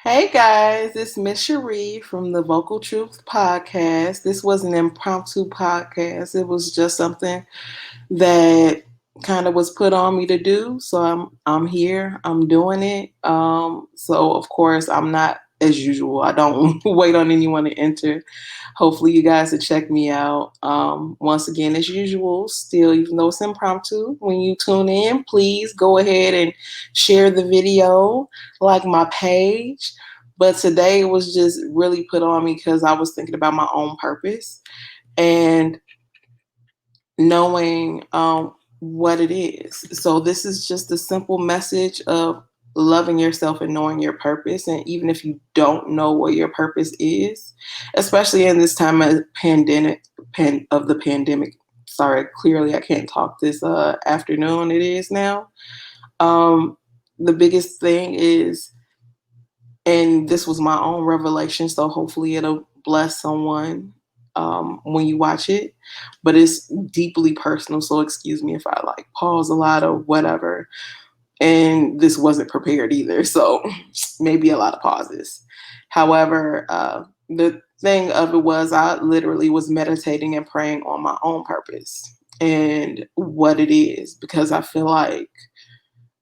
Hey guys, it's Miss Cherie from the Vocal Truth Podcast. This was an impromptu podcast. It was just something that kind of was put on me to do. So I'm here. I'm doing it. So of course I'm not as usual. I don't wait on anyone to enter. Hopefully you guys will check me out. Once again, as usual, still even though it's impromptu, when you tune in, please go ahead and share the video, like my page. But today it was just really put on me because I was thinking about my own purpose and knowing what it is. So this is just a simple message of loving yourself and knowing your purpose. And even if you don't know what your purpose is, especially in this time of the pandemic. Sorry, clearly I can't talk this afternoon. It is now. Um, the biggest thing is, and this was my own revelation, so hopefully it'll bless someone when you watch it. But it's deeply personal, so excuse me if I like pause a lot or whatever. And this wasn't prepared either, so maybe a lot of pauses. However, the thing of it was I literally was meditating and praying on my own purpose and what it is because I feel like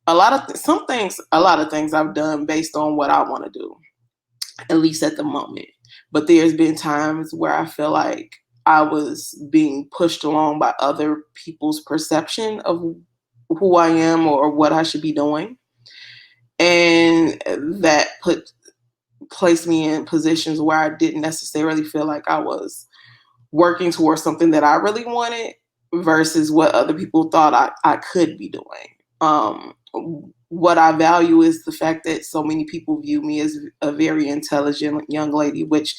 a lot of things I've done based on what I want to do, at least at the moment. But there's been times where I feel like I was being pushed along by other people's perception of who I am or what I should be doing. And that placed me in positions where I didn't necessarily feel like I was working towards something that I really wanted versus what other people thought I could be doing. What I value is the fact that so many people view me as a very intelligent young lady, which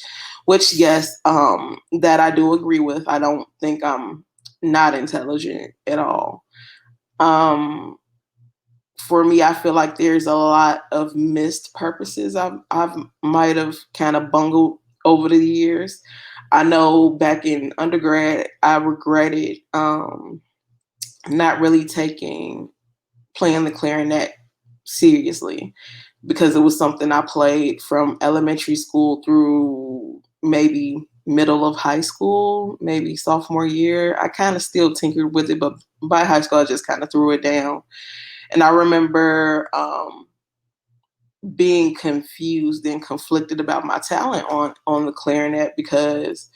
yes, that I do agree with. I don't think I'm not intelligent at all. Um, for me, I feel like there's a lot of missed purposes I've might have kind of bungled over the years. I know back in undergrad, I regretted not really taking playing the clarinet seriously because it was something I played from elementary school through maybe middle of high school, maybe sophomore year. I kind of still tinkered with it, but by high school, I just kind of threw it down. And I remember being confused and conflicted about my talent on the clarinet because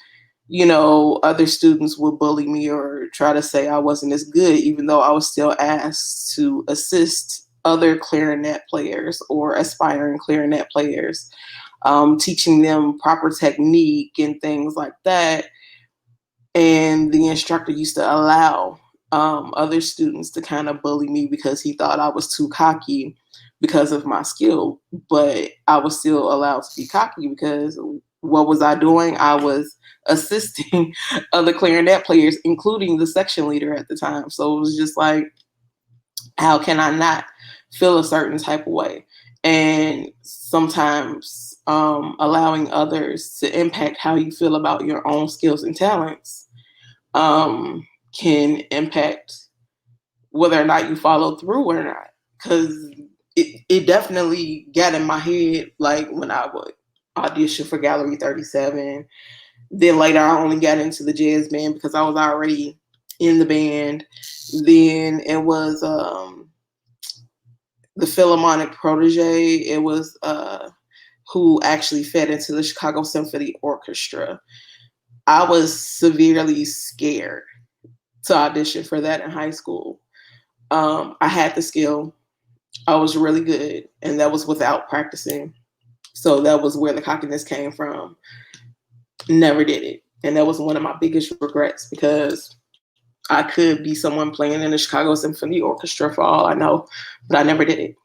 other students would bully me or try to say I wasn't as good, even though I was still asked to assist other clarinet players or aspiring clarinet players, teaching them proper technique and things like that. And the instructor used to allow other students to kind of bully me because he thought I was too cocky because of my skill. But I was still allowed to be cocky because what was I doing? I was assisting other clarinet players, including the section leader at the time. So it was just like, how can I not feel a certain type of way? And sometimes allowing others to impact how you feel about your own skills and talents can impact whether or not you follow through or not. Because it definitely got in my head, like when I would audition for Gallery 37. Then later I only got into the jazz band because I was already in the band. Then it was the Philharmonic protege. It was who actually fed into the Chicago Symphony Orchestra. I was severely scared to audition for that in high school. I had the skill. I was really good, and that was without practicing. So that was where the cockiness came from. Never did it. And that was one of my biggest regrets because I could be someone playing in the Chicago Symphony Orchestra for all I know, but I never did it.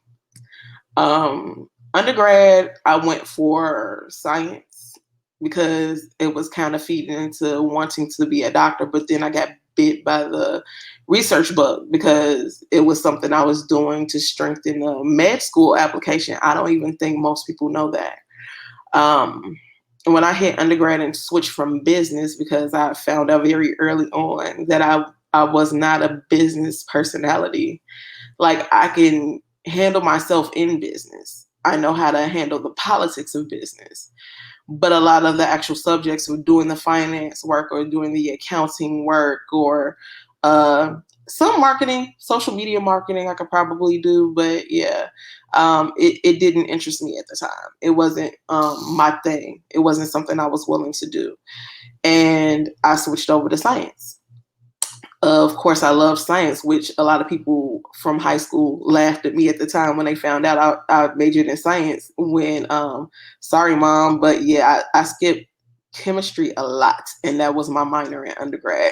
Undergrad, I went for science because it was kind of feeding into wanting to be a doctor, but then I got bit by the research bug because it was something I was doing to strengthen the med school application. I don't even think most people know that. When I hit undergrad and switched from business because I found out very early on that I was not a business personality. Like I can handle myself in business, I know how to handle the politics of business. But a lot of the actual subjects of doing the finance work or doing the accounting work or uh, some marketing, social media marketing, I could probably do. But yeah, it didn't interest me at the time. It wasn't my thing. It wasn't something I was willing to do. And I switched over to science. Of course, I love science, which a lot of people from high school laughed at me at the time when they found out I majored in science. When, sorry, mom, but yeah, I skipped chemistry a lot, and that was my minor in undergrad.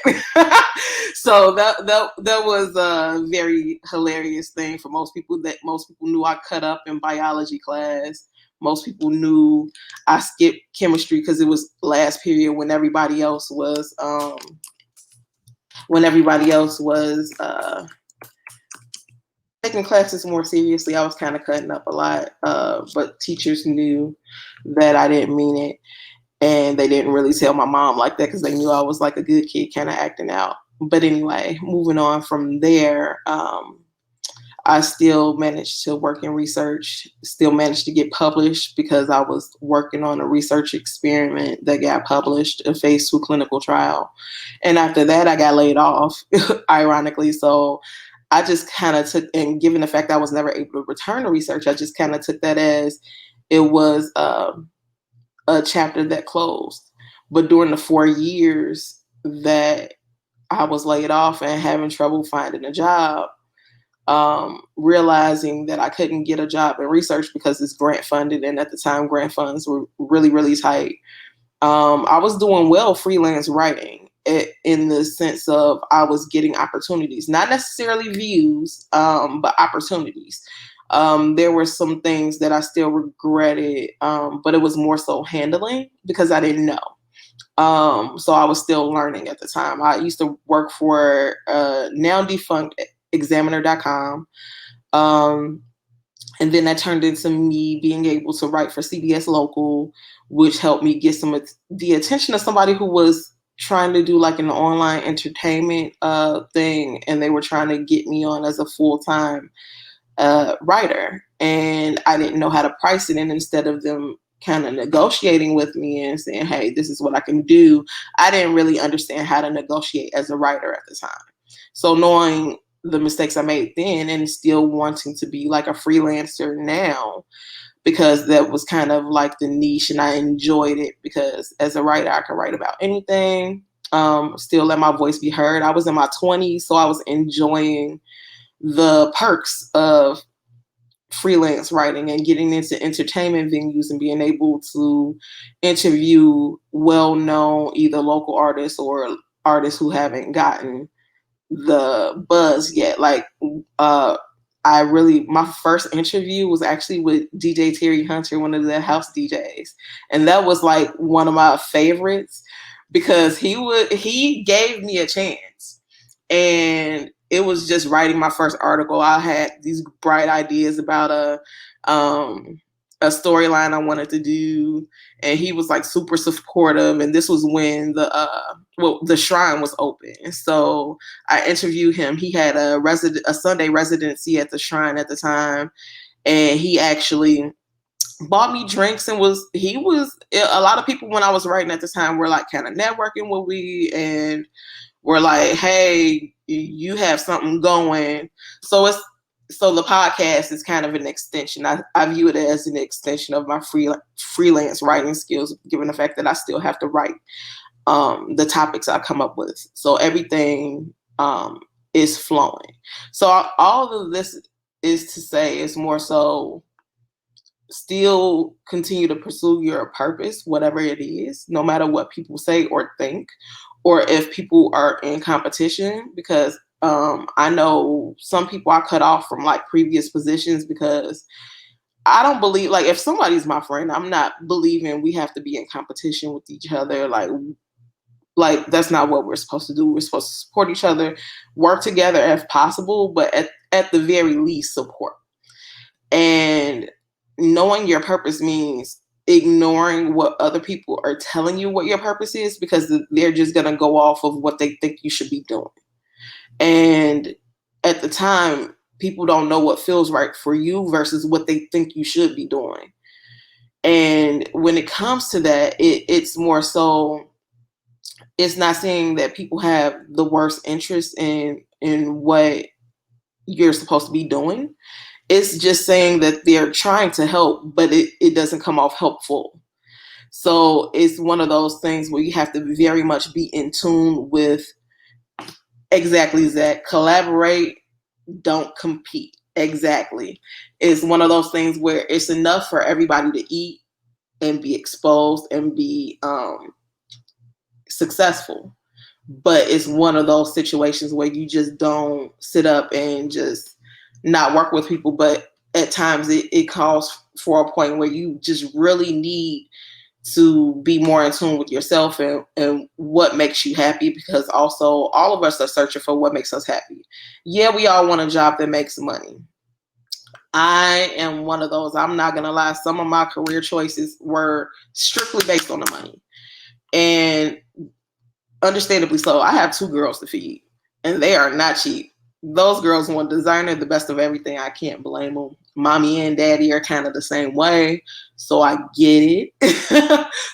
So that was a very hilarious thing for most people. That most people knew I cut up in biology class. Most people knew I skipped chemistry because it was last period when everybody else was taking classes more seriously. I was kind of cutting up a lot, but teachers knew that I didn't mean it, and they didn't really tell my mom like that because they knew I was like a good kid, kind of acting out. But anyway, moving on from there, I still managed to work in research, still managed to get published because I was working on a research experiment that got published, a phase 2 clinical trial. And after that, I got laid off, ironically. So I just kind of took, and given the fact I was never able to return to research, I just kind of took that as it was a chapter that closed. But during the 4 years that I was laid off and having trouble finding a job, realizing that I couldn't get a job in research because it's grant funded, and at the time grant funds were really, really tight. I was doing well freelance writing in the sense of I was getting opportunities, not necessarily views, but opportunities. There were some things that I still regretted, but it was more so handling because I didn't know. So I was still learning at the time. I used to work for now defunct examiner.com. And then that turned into me being able to write for CBS Local, which helped me get the attention of somebody who was trying to do like an online entertainment thing, and they were trying to get me on as a full-time writer. And I didn't know how to price it. And instead of them kind of negotiating with me and saying, hey, this is what I can do, I didn't really understand how to negotiate as a writer at the time. So knowing the mistakes I made then and still wanting to be like a freelancer now, because that was kind of like the niche and I enjoyed it because as a writer, I could write about anything, still let my voice be heard. I was in my 20s, so I was enjoying the perks of freelance writing and getting into entertainment venues and being able to interview well-known either local artists or artists who haven't gotten the buzz yet. Like my first interview was actually with DJ Terry Hunter, one of the house DJs. And that was like one of my favorites because he gave me a chance. And it was just writing my first article. I had these bright ideas about a storyline I wanted to do, and he was like super supportive. And this was when the Shrine was open, so I interviewed him. He had a Sunday residency at the Shrine at the time, and he actually bought me drinks and a lot of people when I was writing at the time were like kind of networking with me and were like, hey, you have something going. So the podcast is kind of an extension. I view it as an extension of my freelance writing skills, given the fact that I still have to write the topics I come up with. So everything is flowing. So all of this is to say is more so still continue to pursue your purpose, whatever it is, no matter what people say or think, or if people are in competition, because I know some people I cut off from like previous positions because I don't believe, like, if somebody's my friend, I'm not believing we have to be in competition with each other. Like that's not what we're supposed to do. We're supposed to support each other, work together if possible, but at the very least support. And knowing your purpose means ignoring what other people are telling you what your purpose is, because they're just going to go off of what they think you should be doing. And at the time, people don't know what feels right for you versus what they think you should be doing. And when it comes to that, it's more so, it's not saying that people have the worst interest in what you're supposed to be doing. It's just saying that they're trying to help, but it doesn't come off helpful. So it's one of those things where you have to very much be in tune with exactly that. Collaborate, don't compete. Exactly. It's one of those things where it's enough for everybody to eat and be exposed and be successful. But it's one of those situations where you just don't sit up and just not work with people. But at times it calls for a point where you just really need to be more in tune with yourself and what makes you happy, because also all of us are searching for what makes us happy. Yeah, we all want a job that makes money. I am one of those. I'm not going to lie. Some of my career choices were strictly based on the money. And understandably so. I have 2 girls to feed, and they are not cheap. Those girls want designer, the best of everything. I can't blame them. Mommy and daddy are kind of the same way, so I get it.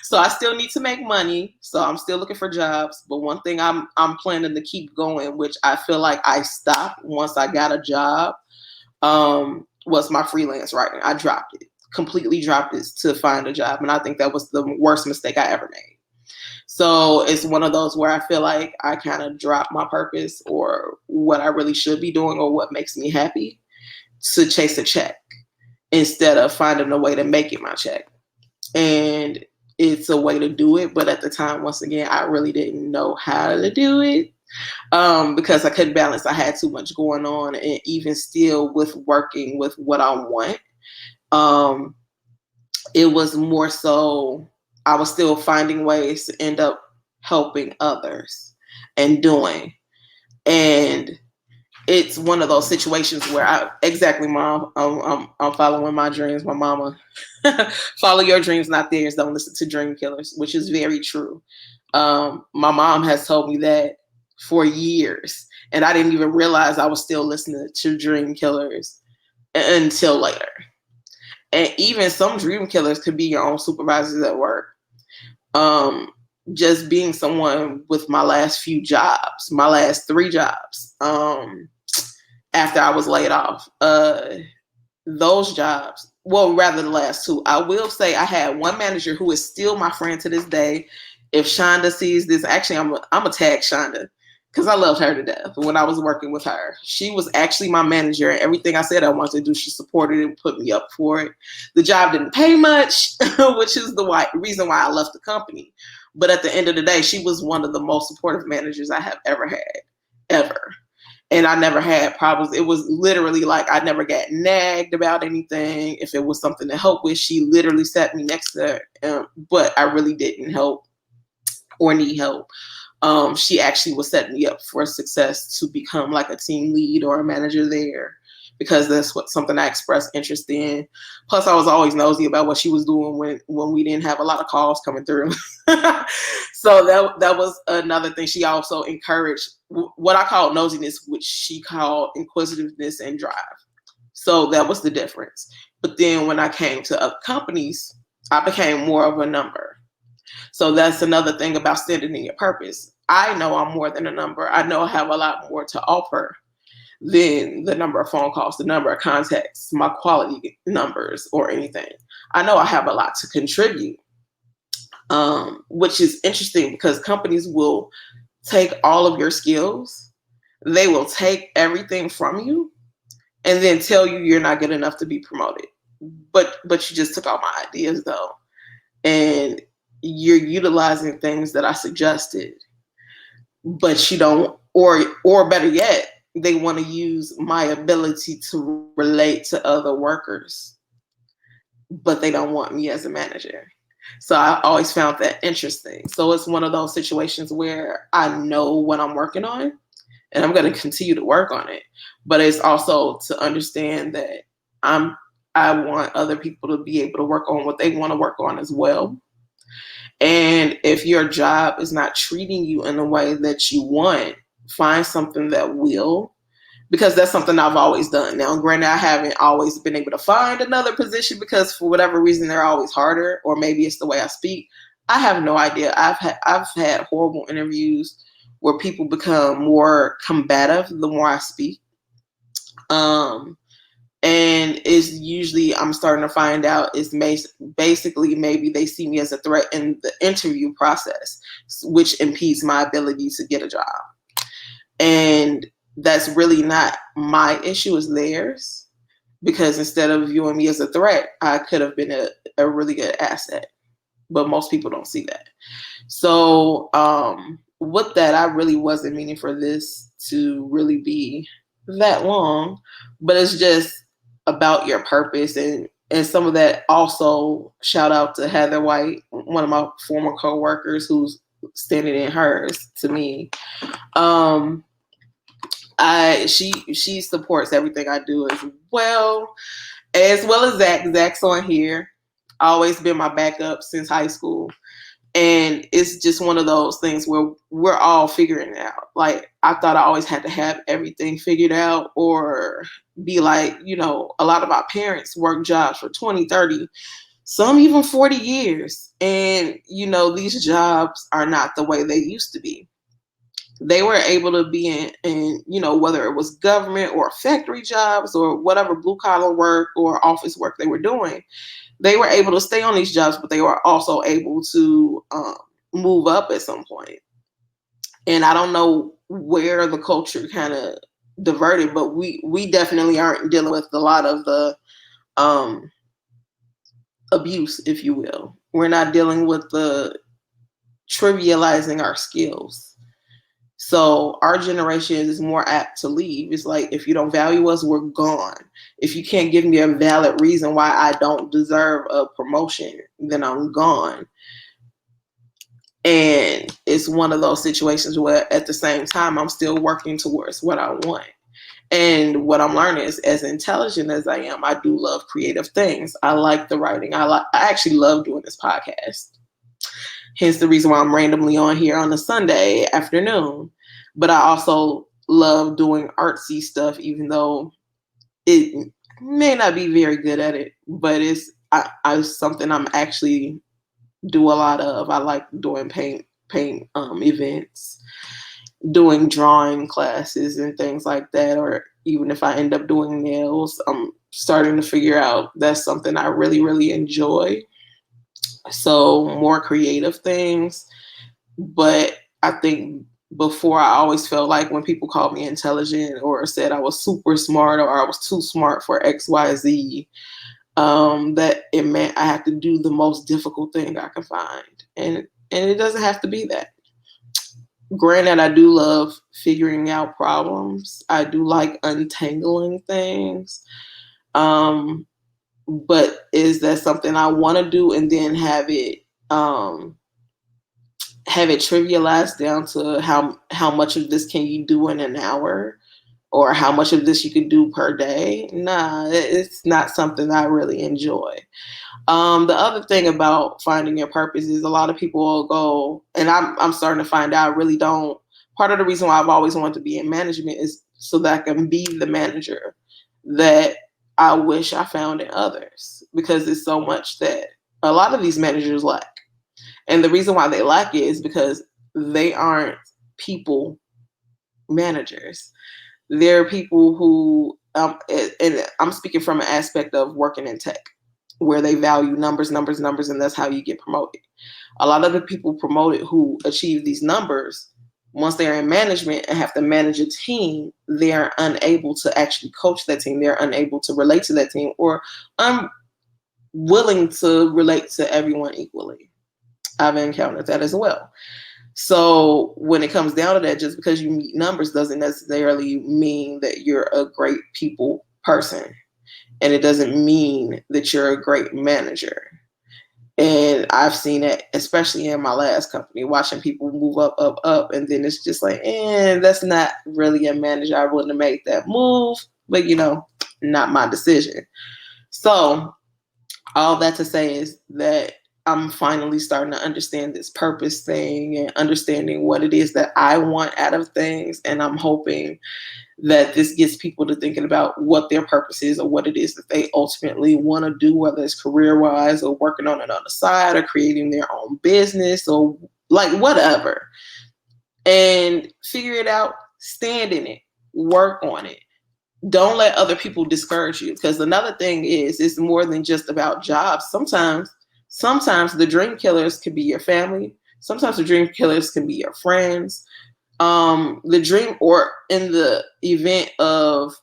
So I still need to make money, so I'm still looking for jobs. But one thing I'm planning to keep going, which I feel like I stopped once I got a job, was my freelance writing. I dropped it, completely dropped it to find a job, and I think that was the worst mistake I ever made. So it's one of those where I feel like I kind of drop my purpose or what I really should be doing or what makes me happy to chase a check instead of finding a way to make it my check. And it's a way to do it. But at the time, once again, I really didn't know how to do it because I couldn't balance. I had too much going on. And even still with working with what I want, it was more so I was still finding ways to end up helping others and doing. And it's one of those situations where exactly, mom, I'm following my dreams. My mama, follow your dreams, not theirs. Don't listen to dream killers, which is very true. My mom has told me that for years, and I didn't even realize I was still listening to dream killers until later. And even some dream killers could be your own supervisors at work. Just being someone with my last few jobs, my last 3 jobs, after I was laid off, those jobs, well, rather the last 2, I will say I had one manager who is still my friend to this day. If Shonda sees this, actually, I'm a tag Shonda because I loved her to death when I was working with her. She was actually my manager. Everything I said I wanted to do, she supported it and put me up for it. The job didn't pay much, which is the reason why I left the company. But at the end of the day, she was one of the most supportive managers I have ever had, ever. And I never had problems. It was literally like I never got nagged about anything. If it was something to help with, she literally sat me next to her. But I really didn't help or need help. She actually was setting me up for success to become like a team lead or a manager there, because that's something I expressed interest in. Plus, I was always nosy about what she was doing when we didn't have a lot of calls coming through. So that was another thing. She also encouraged what I call nosiness, which she called inquisitiveness and drive. So that was the difference. But then when I came to other companies, I became more of a number. So that's another thing about standing in your purpose. I know I'm more than a number. I know I have a lot more to offer than the number of phone calls, the number of contacts, my quality numbers, or anything. I know I have a lot to contribute, which is interesting because companies will take all of your skills, they will take everything from you, and then tell you you're not good enough to be promoted. But you just took all my ideas though, and you're utilizing things that I suggested, but you don't, or better yet, they want to use my ability to relate to other workers, but they don't want me as a manager. So I always found that interesting. So it's one of those situations where I know what I'm working on and I'm going to continue to work on it. But it's also to understand that I want other people to be able to work on what they want to work on as well. And if your job is not treating you in the way that you want, find something that will, because that's something I've always done. Now, granted, I haven't always been able to find another position because for whatever reason they're always harder, or maybe it's the way I speak. I have no idea. I've had horrible interviews where people become more combative the more I speak. Um, and it's usually I'm starting to find out is basically maybe they see me as a threat in the interview process, which impedes my ability to get a job. And that's really not my issue, it's theirs. Because instead of viewing me as a threat, I could have been a really good asset. But most people don't see that. So with that, I really wasn't meaning for this to really be that long, but it's just about your purpose, and some of that also shout out to Heather White, one of my former coworkers who's standing in hers to me. Um, she supports everything I do as well as Zach. Zach's on here. Always been my backup since high school. And it's just one of those things where we're all figuring it out. Like, I thought I always had to have everything figured out or be like, a lot of our parents work jobs for 20, 30, some even 40 years. And, these jobs are not the way they used to be. They were able to be in whether it was government or factory jobs or whatever blue collar work or office work they were doing. They were able to stay on these jobs, but they were also able to move up at some point. And I don't know where the culture kind of diverted, but we definitely aren't dealing with a lot of the abuse, if you will. We're not dealing with the trivializing our skills. So our generation is more apt to leave. It's like, if you don't value us, we're gone. If you can't give me a valid reason why I don't deserve a promotion, then I'm gone. And it's one of those situations where at the same time, I'm still working towards what I want. And what I'm learning is, as intelligent as I am, I do love creative things. I like the writing. I actually love doing this podcast. Hence the reason why I'm randomly on here on a Sunday afternoon. But I also love doing artsy stuff, even though it may not be very good at it. But it's something I'm actually do a lot of. I like doing paint events, doing drawing classes and things like that. Or even if I end up doing nails, I'm starting to figure out that's something I really, really enjoy. So more creative things. But I think before, I always felt like when people called me intelligent or said I was super smart or I was too smart for XYZ, that it meant I had to do the most difficult thing I could find. And it doesn't have to be that. Granted, I do love figuring out problems. I do like untangling things. But is that something I want to do and then have it trivialized down to how much of this can you do in an hour or how much of this you could do per day? Nah, it's not something I really enjoy. The other thing about finding your purpose is a lot of people will go, and I'm starting to find out I really don't. Part of the reason why I've always wanted to be in management is so that I can be the manager that I wish I found in others, because it's so much that a lot of these managers lack. And the reason why they lack it is because they aren't people managers. They're people who, and I'm speaking from an aspect of working in tech, where they value numbers, numbers, numbers, and that's how you get promoted. A lot of the people promoted who achieve these numbers, once they're in management and have to manage a team, they are unable to actually coach that team. They're unable to relate to that team, or unwilling to relate to everyone equally. I've encountered that as well. So when it comes down to that, just because you meet numbers doesn't necessarily mean that you're a great people person. And it doesn't mean that you're a great manager. And I've seen it, especially in my last company, watching people move up, up, up. And then it's just like, that's not really a manager. I wouldn't have made that move, but not my decision. So all that to say is that I'm finally starting to understand this purpose thing and understanding what it is that I want out of things. And I'm hoping that this gets people to thinking about what their purpose is or what it is that they ultimately want to do, whether it's career wise or working on it on the side or creating their own business or like whatever. And figure it out, stand in it, work on it. Don't let other people discourage you. Because another thing is, it's more than just about jobs. Sometimes the dream killers can be your family. Sometimes the dream killers can be your friends. The dream, or in the event of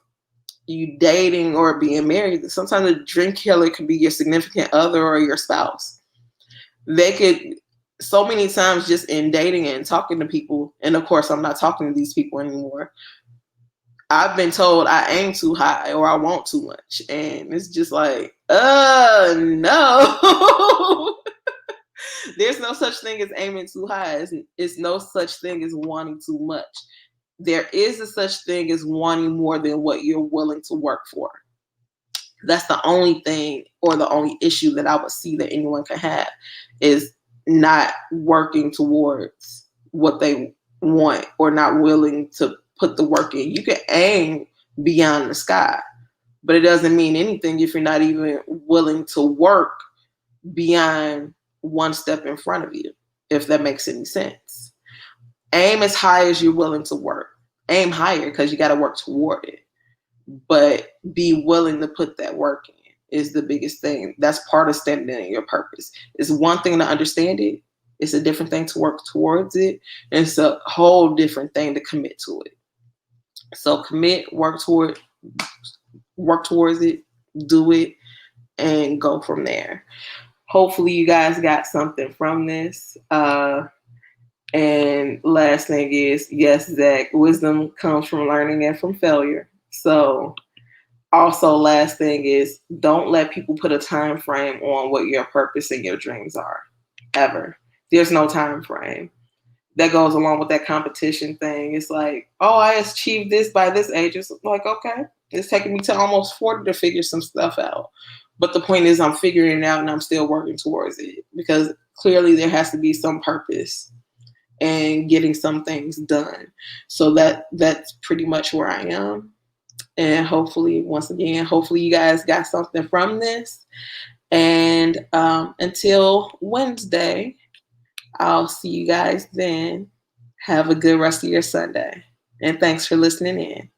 you dating or being married, sometimes the dream killer could be your significant other or your spouse. They could, so many times just in dating and talking to people, and of course I'm not talking to these people anymore, I've been told I aim too high or I want too much. And it's just like, no. There's no such thing as aiming too high. It's no such thing as wanting too much. There is a such thing as wanting more than what you're willing to work for. That's the only thing or the only issue that I would see that anyone can have, is not working towards what they want or not willing to put the work in. You can aim beyond the sky, but it doesn't mean anything if you're not even willing to work beyond one step in front of you, if that makes any sense. Aim as high as you're willing to work. Aim higher because you got to work toward it, but be willing to put that work in is the biggest thing. That's part of standing in your purpose. It's one thing to understand it. It's a different thing to work towards it. And it's a whole different thing to commit to it. So commit, work towards it, do it, and go from there. Hopefully you guys got something from this. And last thing is, yes, Zach, wisdom comes from learning and from failure. So also last thing is, don't let people put a time frame on what your purpose and your dreams are, ever. There's no time frame. That goes along with that competition thing. It's like, oh, I achieved this by this age. It's like, okay, it's taking me to almost 40 to figure some stuff out. But the point is, I'm figuring it out and I'm still working towards it, because clearly there has to be some purpose and getting some things done. So that's pretty much where I am. And hopefully, once again, hopefully you guys got something from this. And until Wednesday, I'll see you guys then. Have a good rest of your Sunday. And thanks for listening in.